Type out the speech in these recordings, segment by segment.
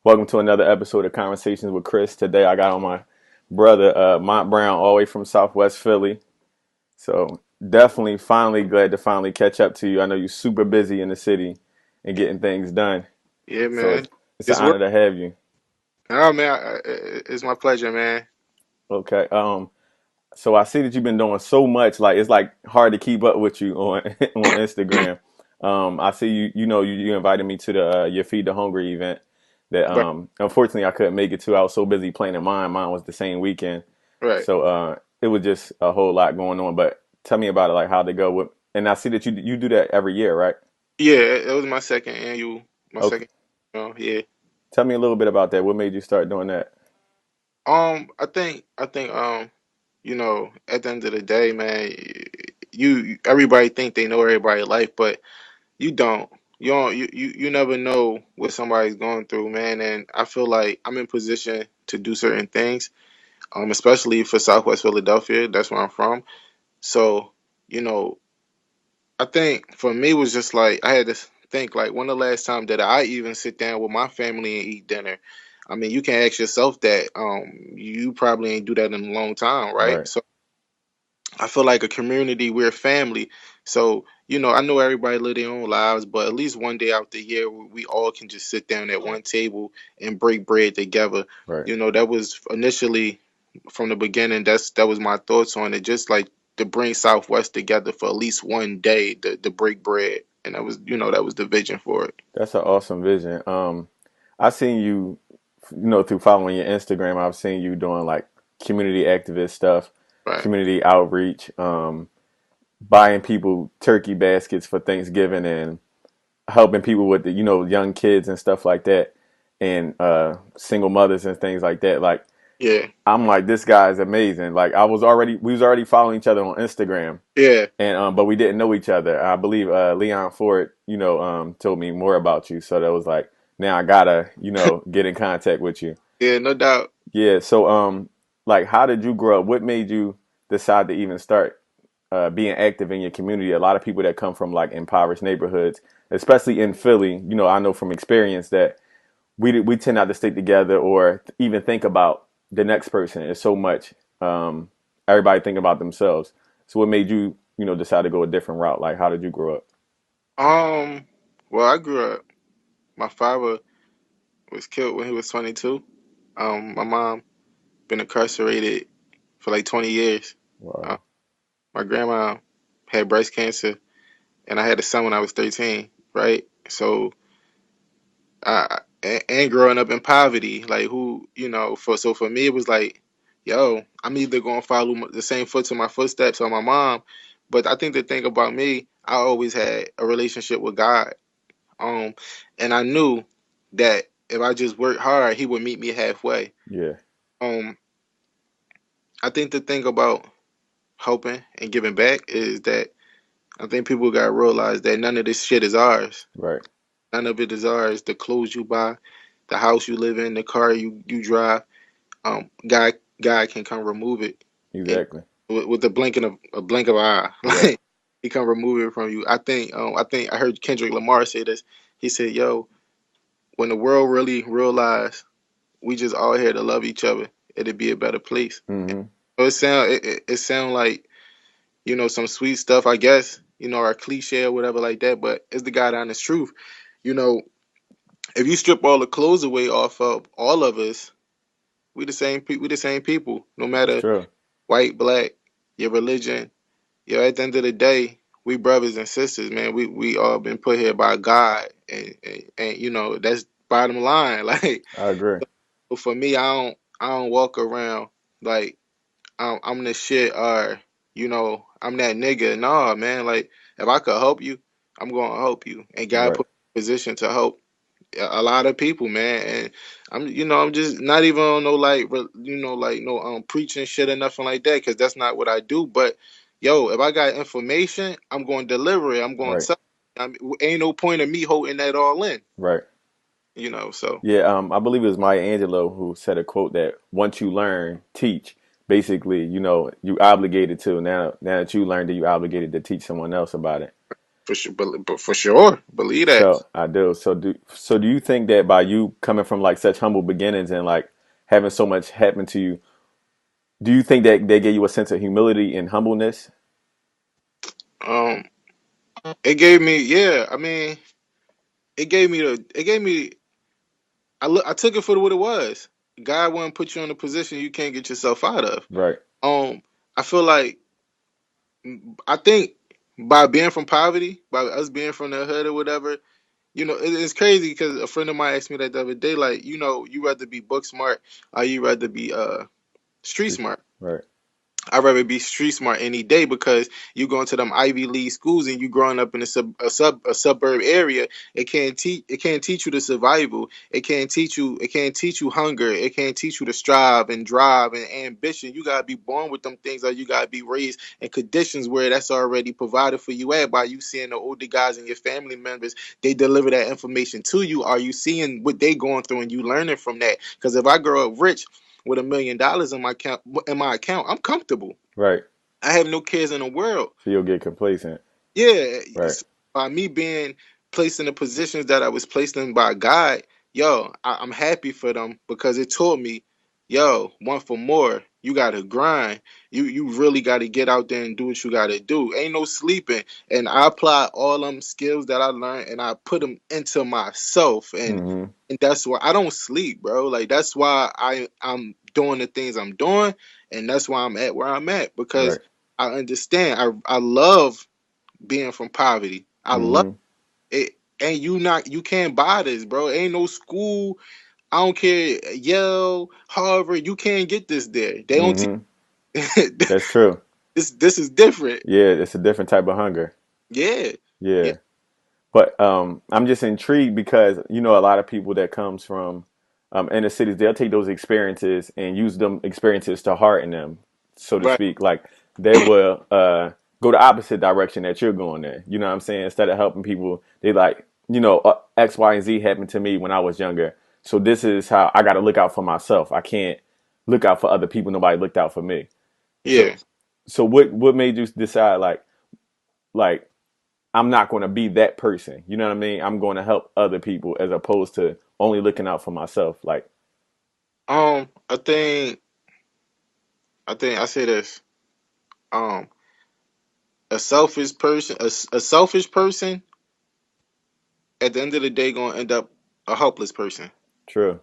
Welcome to another episode of Conversations with Chris. Today I got on my brother, Mont Brown, all the way from Southwest Philly. So definitely, finally glad to finally catch up to you. I know you're super busy in the city and getting things done. Yeah, So man. it's an It's work. honor to have you. Oh, man. It's my pleasure, man. Okay. So I see that you've been doing so much. Like it's like hard to keep up with you on on Instagram. I see you invited me to the your Feed the Hungry event that Right, unfortunately I couldn't make it to. I was so busy planning mine. Mine was the same weekend. right. So it was just a whole lot going on. But tell me about it, like how'd it go with, and I see that you do that every year, right? Yeah, it was my second annual, my Okay. second. Yeah. Tell me a little bit about that. What made you start doing that? I think, at the end of the day, man, everybody think they know everybody's life, but you don't. You never know what somebody's going through, man. And I feel like I'm in position to do certain things, especially for Southwest Philadelphia. That's where I'm from. So, you know, I think for me it was just like I had to think like when the last time that I even sit down with my family and eat dinner. I mean, you can ask yourself that. You probably ain't do that in a long time, right? Right. So I feel like a community, we're family. So I know everybody live their own lives, but at least one day out the year, we all can just sit down at one table and break bread together. Right. That was initially from the beginning. That was my thoughts on it. Just like to bring Southwest together for at least one day to break bread, and that was the vision for it. That's an awesome vision. I seen you, through following your Instagram. I've seen you doing like community activist stuff, Right. community outreach, buying people turkey baskets for Thanksgiving and helping people with the, young kids and stuff like that, and single mothers and things like that. Like Yeah. I'm like, this guy is amazing. Like we was already following each other on Instagram, Yeah. and but we didn't know each other. I believe Leon Ford, told me more about you, so that was like, now I gotta, get in contact with you. Yeah. No doubt. Yeah. So like, how did you grow up? What made you decide to even start being active in your community? A lot of people that come from like impoverished neighborhoods, especially in Philly, I know from experience that we tend not to stick together or even think about the next person. It's so much everybody think about themselves. So what made you decide to go a different route? Like, how did you grow up? Um. Well, I grew up. My father was killed when he was 22. My mom been incarcerated for like 20 years. Uh, Wow. my grandma had breast cancer, and I had a son when I was 13. Right, so and growing up in poverty, like for me it was like, yo, I'm either gonna follow the same foot to my footsteps or my mom. But I think the thing about me, I always had a relationship with God. Um, and I knew that if I just worked hard, He would meet me halfway. Yeah. Um, I think the thing about helping and giving back is that I think people gotta realize that none of this shit is ours. Right. None of it is ours. The clothes you buy, the house you live in, the car you drive. God can come remove it, and Exactly. with the blinking of a blink of an eye, Yep. like He can remove it from you. I think I heard Kendrick Lamar say this. He said, "Yo, when the world really realize we just all here to love each other, it'd be a better place." Hmm. So it sound like some sweet stuff, I guess, or cliche or whatever like that, but it's the God honest truth. You know, if you strip all the clothes away off of all of us, we the same people, no It's matter true. white, black, your religion. At the end of the day, we brothers and sisters, man. We all been put here by God, and that's bottom line. Like, I agree. but for me, I don't walk around like I'm the shit, or I'm that nigga. Nah, man. Like, if I could help you, I'm gonna help you, and God Right. put me in a position to help a lot of people, man. And I'm just not even on no like like no preaching shit or nothing like that, because that's not what I do. But yo, if I got information, I'm going to deliver it. I'm going to Right. tell. Ain't no point of me holding that all in. Right. So Yeah. I believe it was Maya Angelou who said a quote that once you learn, teach. Basically, you obligated to now. Now that you learned, that you obligated to teach someone else about it. for sure, but for sure, believe that. So I do. So do you think that by you coming from like such humble beginnings and like having so much happen to you, do you think that they gave you a sense of humility and humbleness? Um, it gave me, yeah. I mean, it gave me. I took it for what it was. God won't put you in a position you can't get yourself out of. Right. Um, I feel like I think by being from poverty, by us being from the hood or whatever, it's crazy because a friend of mine asked me that the other day, like, you rather be book smart or you rather be street Street. smart. Right. I'd rather be street smart any day because you going to them Ivy League schools and you growing up in a suburb area. It can't teach you the survival. It can't teach you hunger. It can't teach you to strive and drive and ambition. You gotta be born with them things, or you gotta be raised in conditions where that's already provided for you at by you seeing the older guys and your family members. They deliver that information to you. Are you seeing what they going through and you learning from that? Because if I grow up rich with $1 million in my account, I'm comfortable. Right. I have no cares in the world. So you'll get complacent. Yeah, Right. by me being placed in the positions that I was placed in by God, I'm happy for them because it taught me, want for more. You gotta grind. You really gotta get out there and do what you gotta do. Ain't no sleeping. And I apply all them skills that I learned and I put them into myself. Mm-hmm. And that's why I don't sleep, bro. Like that's why I'm doing the things I'm doing, and that's why I'm at where I'm at because Right. I understand. I love being from poverty. I love Mm-hmm. it. And you can't buy this, bro. Ain't no school. I don't care. Yale, Harvard, you can't get this there. They don't teach. Mm-hmm. That's true. This is different. Yeah, it's a different type of hunger. Yeah. Yeah. Yeah. But I'm just intrigued because a lot of people that comes from inner cities, they'll take those experiences and use them experiences to harden them, so to Right. speak. Like they will go the opposite direction that you're going in. You know what I'm saying? Instead of helping people, they like X, Y, and Z happened to me when I was younger. So this is how I got to look out for myself. I can't look out for other people. Nobody looked out for me. So Yeah. so what made you decide like I'm not going to be that person. You know what I mean? I'm going to help other people as opposed to only looking out for myself. Like, I say this. Um, a selfish person at the end of the day gonna end up a helpless person. true.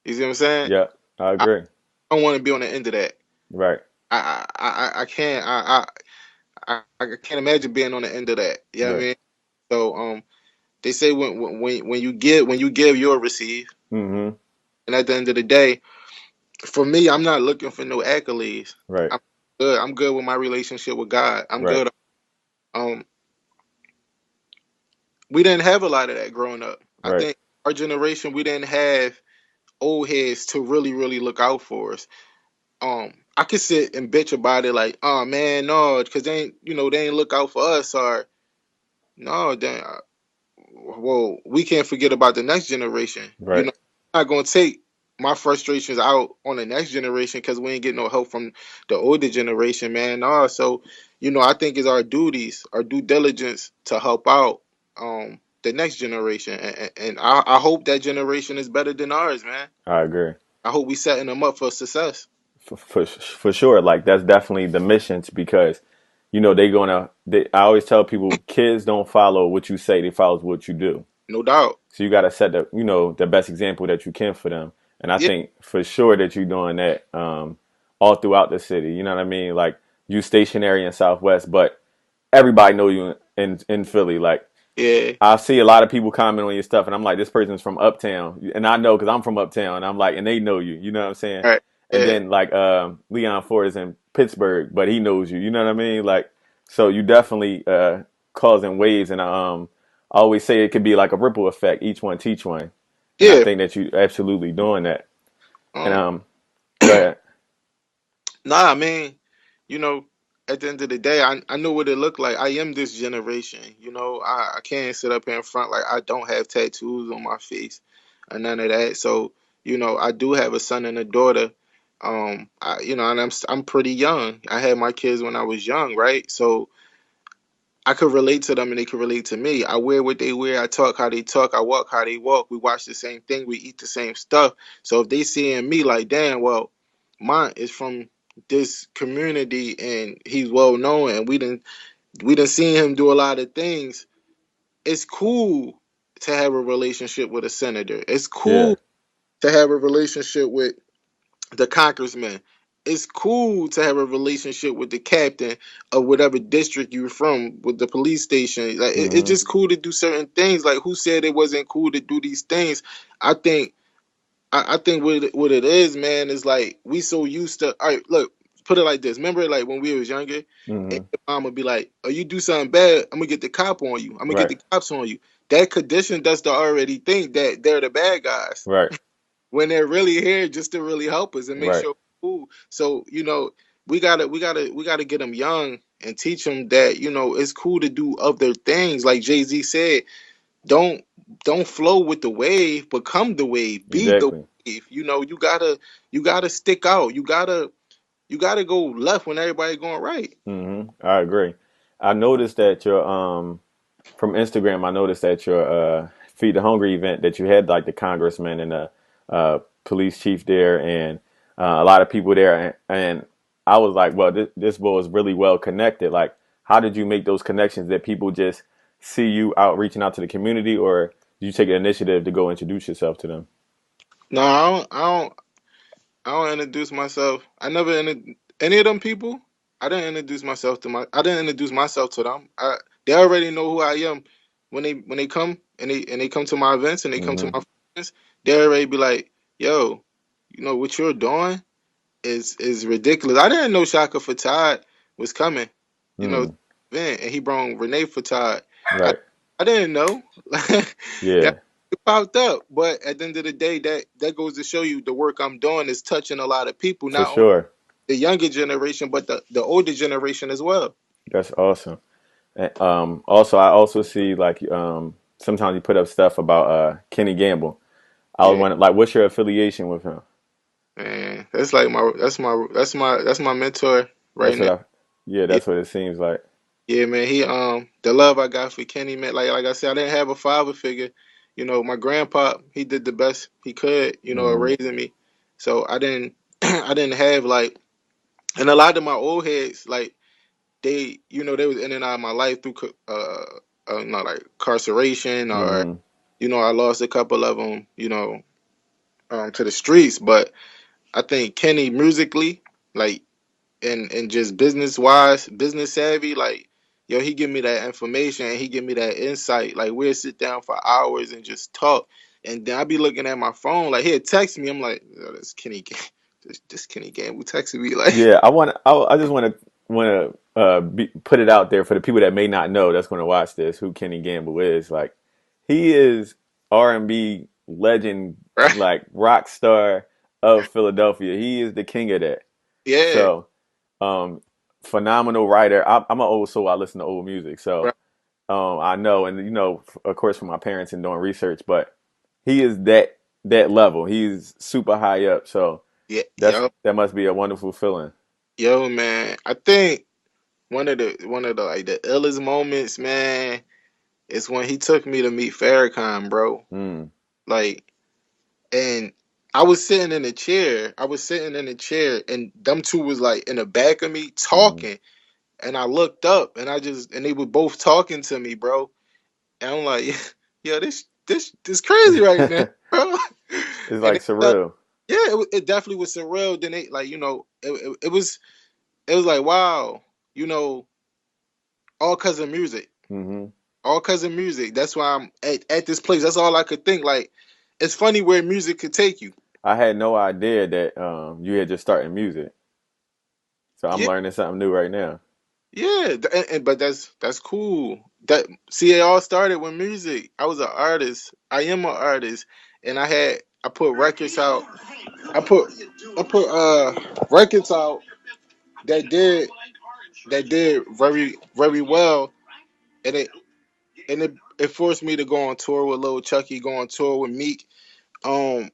You see what I'm saying? Yeah, I I agree. don't want to be on the end of that. Right. I can't I can't imagine being on the end of that. You know what I Yeah. mean? So they say when you give you'll receive. Mm-hmm. And at the end of the day, for me, I'm not looking for no accolades. Right. I'm good. I'm good with my relationship with God. I'm Right. good. Um, we didn't have a lot of that growing up. I Right. think our generation we didn't have old heads to really really look out for us. I could sit and bitch about it like, oh man, no, because they ain't look out for us or no, then well, we can't forget about the next generation. Right. I'm not gonna take my frustrations out on the next generation because we ain't getting no help from the older generation, man. No, so I think it's our duties, our due diligence to help out the next generation, and I hope that generation is better than ours, man. I agree. I hope we setting them up for success, For sure. Like that's definitely the mission because I always tell people kids don't follow what you say, they follow what you do. no doubt. So you got to set the best example that you can for them. And I Yeah, think for sure that you're doing that all throughout the city. You know what I mean? Like you stationary in Southwest, but everybody know you in Philly. Like yeah, I see a lot of people comment on your stuff, and I'm like, this person's from Uptown, and I know because I'm from Uptown, and I'm like, and they know you. You know what I'm saying? right, And yeah, then like Leon Ford is in Pittsburgh, but he knows you. You know what I mean? Like so you definitely causing waves, and I always say it could be like a ripple effect. Each one teach one, and I yeah. think that you absolutely doing that. And Um, go ahead. nah, I mean, you know, at the end of the day, I know what it looked like. I am this generation. I can't sit up here in front like I don't have tattoos on my face and none of that. So, I do have a son and a daughter. And I'm pretty young. I had my kids when I was young, right? So I could relate to them and they could relate to me. I wear what they wear. I talk how they talk. I walk how they walk. We watch the same thing. We eat the same stuff. So if they seeing me like, damn, well, mine is from this community and he's well known and we done seen him do a lot of things. It's cool to have a relationship with a senator. It's Yeah. cool to have a relationship with the congressman. It's cool to have a relationship with the captain of whatever district you're from, with the police station. Like it's Hmm. just cool to do certain things. Like who said it wasn't cool to do these things? I think I think what it is, man, is like we so used to. All right, look, put it like this. Remember, like when we was younger, and Hmm. your mom would be like, "Oh, you do something bad, I'm gonna get the cop on you. I'm gonna get Right. the cops on you." That condition does to already think that they're the bad guys Right. when they're really here just to really help us and make Right. sure we're cool. So we gotta get them young and teach them that it's cool to do other things. Like Jay Z said, don't don't flow with the wave, become the wave, be the Exactly. wave. You gotta stick out. You gotta go left when everybody going right. I agree. I noticed that your from Instagram, I noticed that your Feed the Hungry event that you had like the congressman and the police chief there and a lot of people there, and I was like, well, this boy is really well connected. Like, how did you make those connections that people just see you out reaching out to the community, or did you take an initiative to go introduce yourself to them? No, I don't introduce myself. I never any of them people. I didn't introduce myself to them. They already know who I am when they come and they come to my events and they come to Hmm. my friends. They already be like, "Yo, what you're doing is ridiculous." I didn't know Shaka Fatad was coming. You know, Hmm. event and he brought Renee Fatad. I Right. I didn't know. Yeah, Yeah. it popped up. But at the end of the day, that goes to show you the work I'm doing is touching a lot of people, For not only sure. the younger generation, but the older generation as well. That's awesome. Also, I also see like sometimes you put up stuff about Kenny Gamble. I was Yeah, wondering, like, what's your affiliation with him? man. That's my mentor right That's what now. I, yeah, Yeah, that's what it seems like. yeah, man. He the love I got for Kenny, man. Like I said, I didn't have a father figure. My grandpa, he did the best he could, at Hmm. raising me. So I didn't I didn't have like, and a lot of my old heads, like they was in and out of my life through not like incarceration, or Hmm. I lost a couple of them, to the streets. But I think Kenny musically, like, and just business wise, business savvy, like, yo, he give me that information and he give me that insight. Like we'll sit down for hours and just talk, and then I be looking at my phone, like he'll text me. I'm like, oh, this Kenny, this Kenny Gamble texting me, like, Yeah, I just want to put it out there for the people that may not know that's going to watch this who Kenny Gamble is. Like, he is R&B legend, right? like rock star of Philadelphia. He is the king of that. Yeah, So, um, phenomenal writer. I'm an old soul. I listen to old music, so right. I know, and of course, from my parents and doing research, but he is that level. He's super high up. So Yeah, yo, that must be a wonderful feeling. yo, man. I think one of the like the illest moments, man, is when he took me to meet Farrakhan, bro. Mm, Like, and I was sitting in a chair. I was sitting in a chair, and them two was like in the back of me hmm. talking. And I looked up, and they were both talking to me, bro. And I'm like, yo, this crazy right now, It's bro. And like they, surreal. yeah, it definitely was surreal. Then they like, it was like, wow, you know, all cause of music. Hmm. All cause of music. That's why I'm at this place. That's all I could think. Like, it's funny where music could take you. I had no idea that you had just started music, so I'm Yeah, learning something new right now. yeah. But that's cool. That see, it all started with music. I was an artist. I am an artist, and I put records out. I put records out that did very very well, and it forced me to go on tour with Lil Chucky, go on tour with Meek. Um,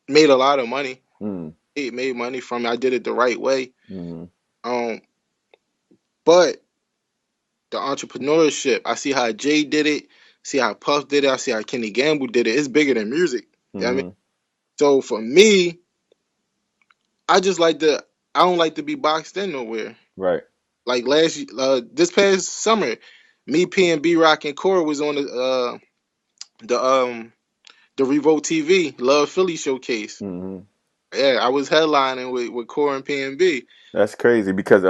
Made a lot of money. Mm, It made money from it. I did it the right way. hmm. Um, but the entrepreneurship. I see how Jay did it. See how Puff did it. I see how Kenny Gamble did it. It's bigger than music. You know what I mean? Hmm. So for me, I just like to. I don't like to be boxed in nowhere. Right. Like this past summer, me, P, and B Rock and Core was on the the Revolt TV Love Philly showcase. Hmm. Yeah, I was headlining with Core and P and B. That's crazy because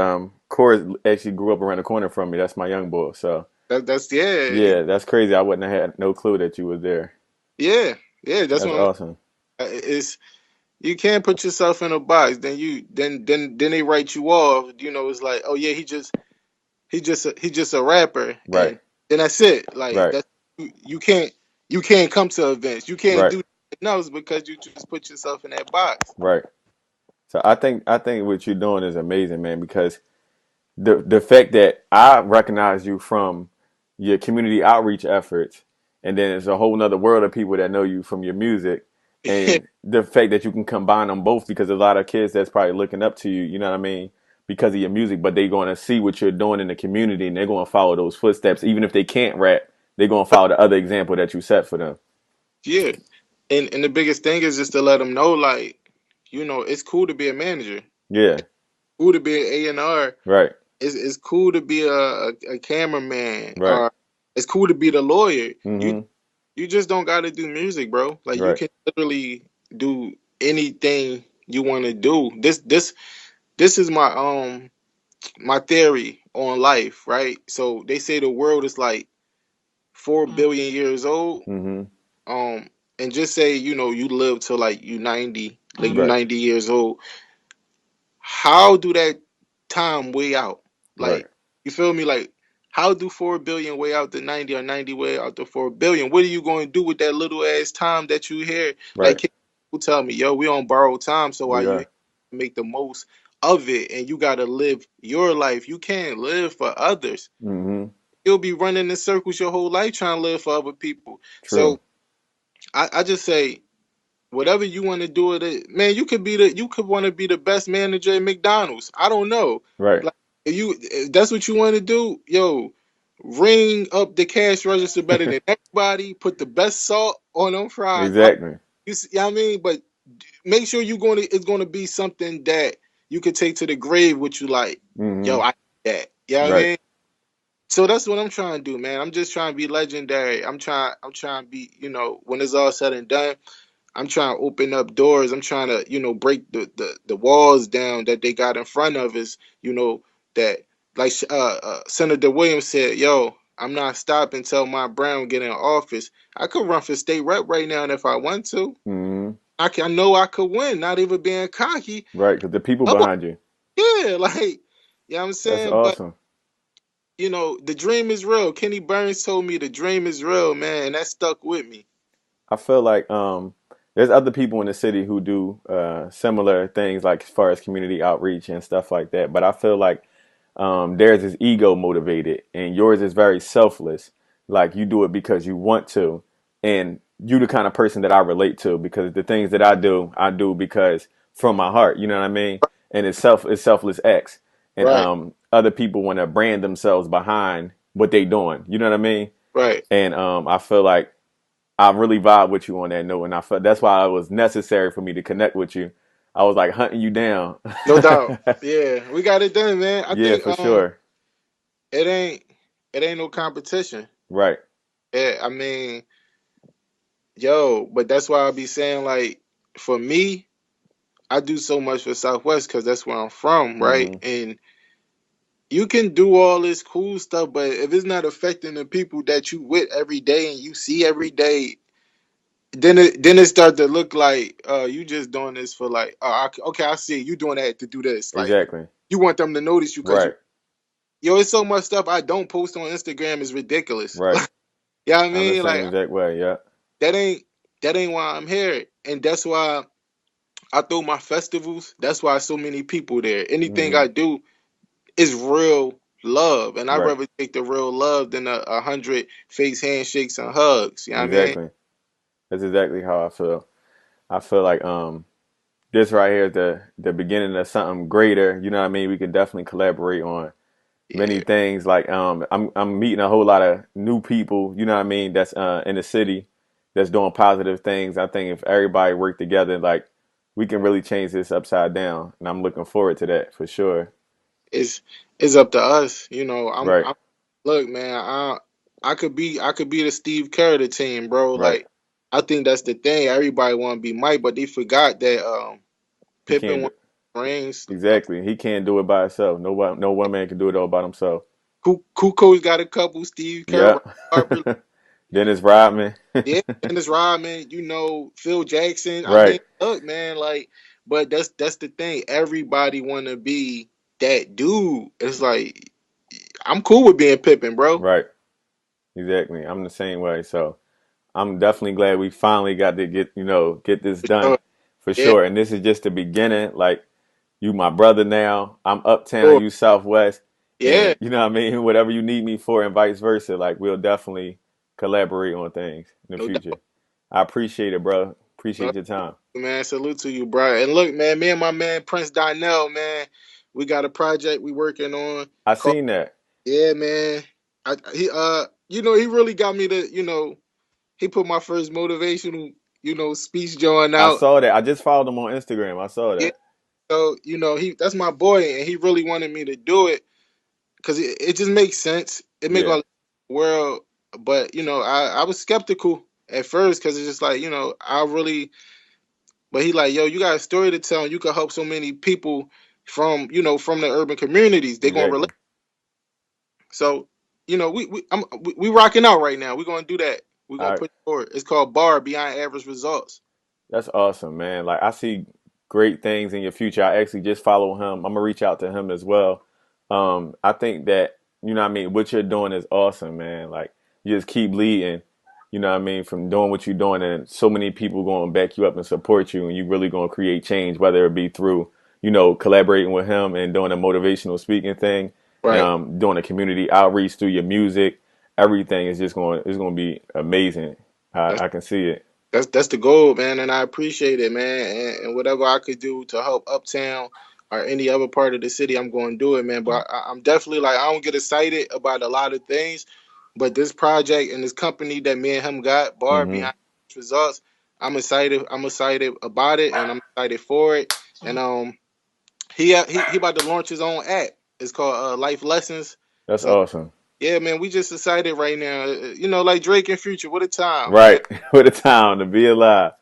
Corey actually grew up around the corner from me. That's my young boy. So That's yeah, yeah, that's crazy. I wouldn't have had no clue that you was there. yeah, yeah. That's That's what I'm. awesome. It's you can't put yourself in a box. Then they write you off. You know, it's like, oh yeah, he just a rapper, Right. and then that's it. Like Right. that you can't come to events. You can't Right. do nothing else because you just put yourself in that box. Right. So I think what you're doing is amazing, man, because the fact that I recognize you from your community outreach efforts, and then there's a whole nother world of people that know you from your music, and the fact that you can combine them both because a lot of kids that's probably looking up to you, you know what I mean, because of your music, but they're going to see what you're doing in the community and they're going to follow those footsteps, even if they can't rap, they're going to follow the other example that you set for them. Yeah, and the biggest thing is just to let them know, like, it's cool to be a manager, Yeah. cool to be an A&R. Right. It's cool to be a cameraman, Right. or it's cool to be the lawyer. Mm-hmm. You just don't got to do music, bro. Like you Right. can literally do anything you want to do. This is my theory on life, right? So they say the world is like 4 billion years old. Mm-hmm. Um, and just say you live till like you 90, like you Right. 90 years old. How do that time weigh out? Right. Like, you feel me? Like, how do 4 billion weigh out to 90 or 90 weigh out to 4 billion? What are you going to do with that little ass time that you here? Like, Right. people tell me, yo, we on borrowed time, so why We you are. here? Make the most of it, and you got to live your life. You can't live for others. Mm-hmm. You'll be running in circles your whole life trying to live for other people. True. So I just say, whatever you want to do with it, man, you could want to be the best manager at McDonald's. I don't know. Right. Like, if that's what you want to do, yo, ring up the cash register better than everybody. Put the best salt on them fries. Like, Exactly. you see, what I mean, but make sure it's gonna be something that you could take to the grave. What you like, yo, Mm-hmm. I need that. You know what I Right. mean? So that's what I'm trying to do, man. I'm just trying to be legendary. I'm trying to be, when it's all said and done. I'm trying to open up doors. I'm trying to, break the walls down that they got in front of us. That like Senator Williams said, yo, I'm not stopping until Mont Brown get in office. I could run for state rep right now, and if I want to, Mm-hmm. I know I could win. Not even being cocky. Right. Because the people Come on, behind you. yeah, like, what I'm That's saying. But awesome. the dream is real. Kenny Burns told me the dream is real, man, and that stuck with me. I feel like there's other people in the city who do similar things, like as far as community outreach and stuff like that. But I feel like theirs is ego motivated, and yours is very selfless. Like you do it because you want to, and you the kind of person that I relate to because the things that I do because from my heart. You know what I mean? And it's selfless acts, and Right, other people want to brand themselves behind what they doing. You know what I mean? right. And I feel like I really vibe with you on that note, and I felt that's why it was necessary for me to connect with you. I was like hunting you down. No doubt. Yeah, we got it done, man. I Yeah, think for sure. it ain't it ain't no competition. Right. Yeah, I mean, yo, but that's why I be saying, like, for me, I do so much for Southwest because that's where I'm from, right? Hmm. And you can do all this cool stuff, but if it's not affecting the people that you with every day and you see every day, then it start to look like you just doing this for like, okay, I see you doing that to do this. Like, Exactly. you want them to notice you because Right. yo, it's so much stuff I don't post on Instagram is ridiculous. Right. You know what I I'm the mean? same Like, exact way. Yeah. that ain't that ain't why I'm here. And that's why I throw my festivals. That's why so many people there. Anything Hmm. I do is real love. And I'd Right. rather take the real love than a hundred face handshakes and hugs. You know what I mean? Exactly. That's exactly how I feel. I feel like this right here is the beginning of something greater. You know what I mean? We can definitely collaborate on many Yeah, things. Like I'm meeting a whole lot of new people. You know what I mean? That's in the city, that's doing positive things. I think if everybody work together, like we can really change this upside down. And I'm looking forward to that for sure. it's it's up to us. Right, I'm look, man. I could be the Steve Kerr of the team, bro. right. Like I think that's the thing. Everybody want to be Mike, but they forgot that He Pippen can't won do rings. exactly. He can't do it by himself. No one man can do it all by himself. Kuko's got a couple. Steve Kerr, Yeah. Harper, Dennis Rodman. yeah, Dennis Rodman. Phil Jackson. I Right, mean, look, man. Like, but that's the thing. Everybody want to be that dude. It's like I'm cool with being Pippen, bro. right. Exactly. I'm the same way. So I'm definitely glad we finally got to get this For done sure. for Yeah, sure. And this is just the beginning. Like you my brother now. I'm uptown, sure. you southwest. Yeah. And you know what I mean? Whatever you need me for and vice versa. Like we'll definitely collaborate on things in the No doubt. future. I appreciate it, bro. No, Appreciate your time. man. Salute to you, bro. And look, man, me and my man Prince Donnell, man, we got a project we working on I called seen that. Yeah, man. He really got me to, he put my first motivational, speech joint I out. saw that. I just followed him on Instagram. I saw Yeah. that. So, he that's my boy and he really wanted me to do it because it just makes sense. It make Yeah, all the world, but I was skeptical at first because it's just like, I really but he like, yo, you got a story to tell and you can help so many people from the urban communities. They gonna relate. exactly. So, we rocking out right now. We're gonna do that. We're gonna I push forward. It's called Bar Beyond Average Results. That's awesome, man. Like I see great things in your future. I actually just follow him. I'm gonna reach out to him as well. I think that you know what I mean, what you're doing is awesome, man. Like you just keep leading, you know what I mean, from doing what you're doing and so many people going to back you up and support you and you really going to create change, whether it be through, collaborating with him and doing a motivational speaking thing, Right. doing a community outreach through your music. Everything is just going it's going to be amazing. That's I can see it that's the goal, man, and I appreciate it, man. And whatever I could do to help Uptown or any other part of the city, I'm going to do it, man. But I'm definitely like I don't get excited about a lot of things, but this project and this company that me and him got, Bar hmm Behind Results, I'm excited. I'm excited about it, and I'm excited for it. And he about to launch his own app. It's called Life Lessons. That's So awesome. yeah, man, we just excited right now. Like Drake and Future. What a time, man. Right. What a time to be alive.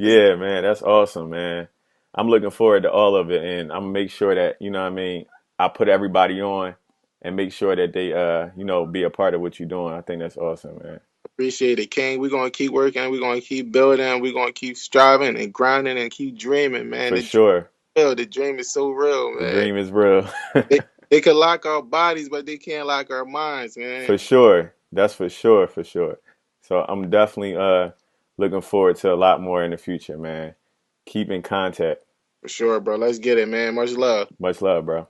It's, Yeah, man. That's awesome, man. I'm looking forward to all of it and I'm gonna make sure that, you know what I mean, I put everybody on and make sure that they be a part of what you're doing. I think that's awesome, man. Appreciate it, King. We're gonna keep working. We're gonna keep building. We're gonna keep striving and grinding and keep dreaming, man. For sure. The dream is so real, The man. dream is real. They can lock our bodies, but they can't lock our minds, man. For sure. That's for sure, for sure. So I'm definitely looking forward to a lot more in the future, man. Keep in contact. For sure, bro. Let's get it, man. Much love. Much love, bro.